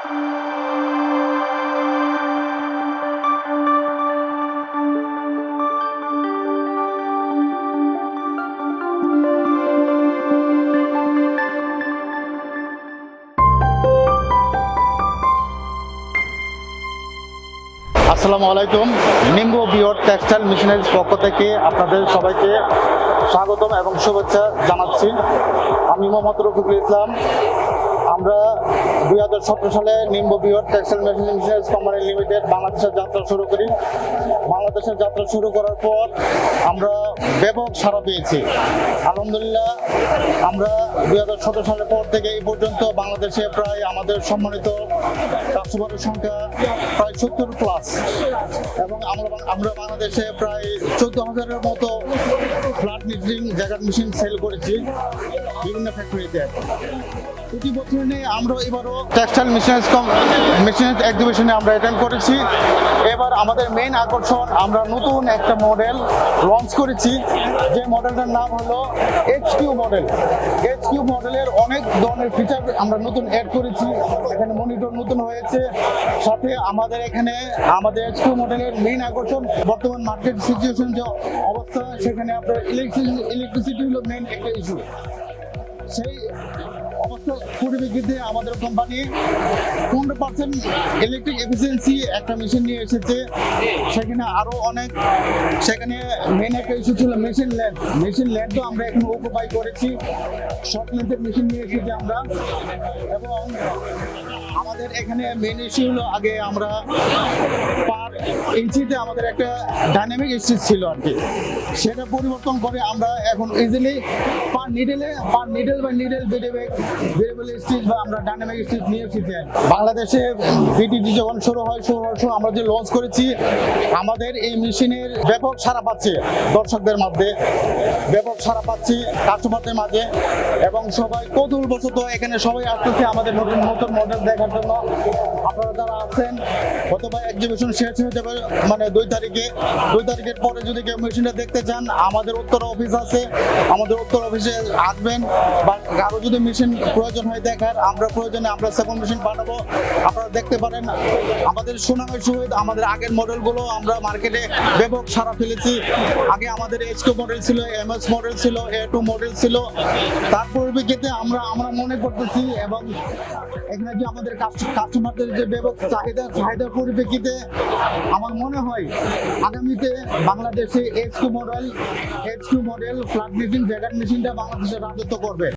আসসালামু আলাইকুম। নিম্বু বিয়র textile machineries পক্ষ থেকে আপনাদের সবাইকে স্বাগতম এবং শুভেচ্ছা জানাচ্ছি। আমি মোহাম্মদ রফিকুল ইসলাম। আমরা 2017 সালে নিম্বু বিয়র টেক্সটাইল মেশিনারিজ কোম্পানি লিমিটেড বাংলাদেশের যাত্রা শুরু করি। বাংলাদেশের যাত্রা শুরু করার পর আমরা ব্যাপক সাড়া পেয়েছি। আলহামদুলিল্লাহ, আমরা 2017 সালের পর থেকে এই পর্যন্ত বাংলাদেশে প্রায় আমাদের সম্মানিত কাস্টমারের সংখ্যা প্রায় 70+, এবং আমরা বাংলাদেশে প্রায় 14,000-এর মতো flat knitting jacket machine sell করেছি বিভিন্ন ফ্যাক্টরিতে। প্রতি বছর নিয়ে আমরা এবারও টেক্সটাইল মেশিনারিজ এক্সিবিশনে আমরা অ্যাটেন্ড করেছি। এবার আমাদের মেইন আকর্ষণ, আমরা নতুন একটা মডেল লঞ্চ করেছি, যে মডেলটার নাম হলো HQ মডেল। HQ মডেলের অনেক ধরনের ফিচার আমরা নতুন অ্যাড করেছি। এখানে মনিটর নতুন হয়েছে, সাথে আমাদের এখানে আমাদের HQ মডেলের মেইন আকর্ষণ, বর্তমান মার্কেট সিচুয়েশন যে অবস্থা, সেখানে আপনার ইলেকট্রিসিটি হলো মেইন একটা ইস্যু। সেই অবস্থা পরিপ্রেক্ষিতে আমাদের কোম্পানি 15% ইলেকট্রিক এফিসিয়েন্সি একটা মেশিন নিয়ে এসেছে। সেখানে আরও অনেক, সেখানে মেন একটা ইস্যু ছিল মেশিন লেন্থও আমরা এখন অকুপাই করেছি। শর্ট লেন্থের মেশিন নিয়ে এসেছি আমরা। এবং আমাদের এখানে মেন ইস্যু হলো, আগে আমরা পার ইঞ্চিতে আমাদের একটা ডাইনামিক স্টিচ ছিল আর কি, সেটা পরিবর্তন করে আমরা এখন ইজিলি পার নিডল বা নিডল ভেরিয়েবল স্টিচ বা আমরা ডাইনামিক স্টিচ নিয়ে এসেছি। বাংলাদেশে বিটিজি যখন শুরু হয় আমরা যে লঞ্চ করেছি, আমাদের এই মেশিনের ব্যাপক সাড়া পাচ্ছে দর্শকদের মধ্যে, ব্যাপক সাড়া পাচ্ছি কাস্টমারদের মাঝে, এবং সবাই কৌতূহলবশত এখানে সবাই আসতেছে আমাদের নতুন নতুন মডেল দেখার জন্য। আপনারা যারা আছেন, অথবা এক্সিবিশন শেষ হয়ে যাবে মানে 2 তারিখের পরে যদি কেউ মেশিনটা দেখতে চান, আমাদের উত্তর অফিস আছে, আমাদের উত্তর অফিসে আসবেন। বা আরও যদি মেশিন প্রয়োজন হয় দেখার, প্রয়োজনে আমরা সেকেন্ড মেশিন পাঠাবো, আপনারা দেখতে পারেন। আমাদের সুনামের সহিত আমাদের আগের মডেলগুলো আমরা মার্কেটে ব্যাপক সাড়া ফেলেছি। আগে আমাদের HQ মডেল ছিল, MS মডেল ছিল, A2 মডেল ছিল। তার পরিপ্রেক্ষিতে আমরা মনে করতেছি, এবং এখানে যে আমাদের কাস্টমারদের যে ব্যাপক চাহিদার পরিপ্রেক্ষিতে আমার মনে হয় আগামীতে বাংলাদেশে HQ model flat machine jacket মেশিনটা বাংলাদেশে রাজত্ব করবে।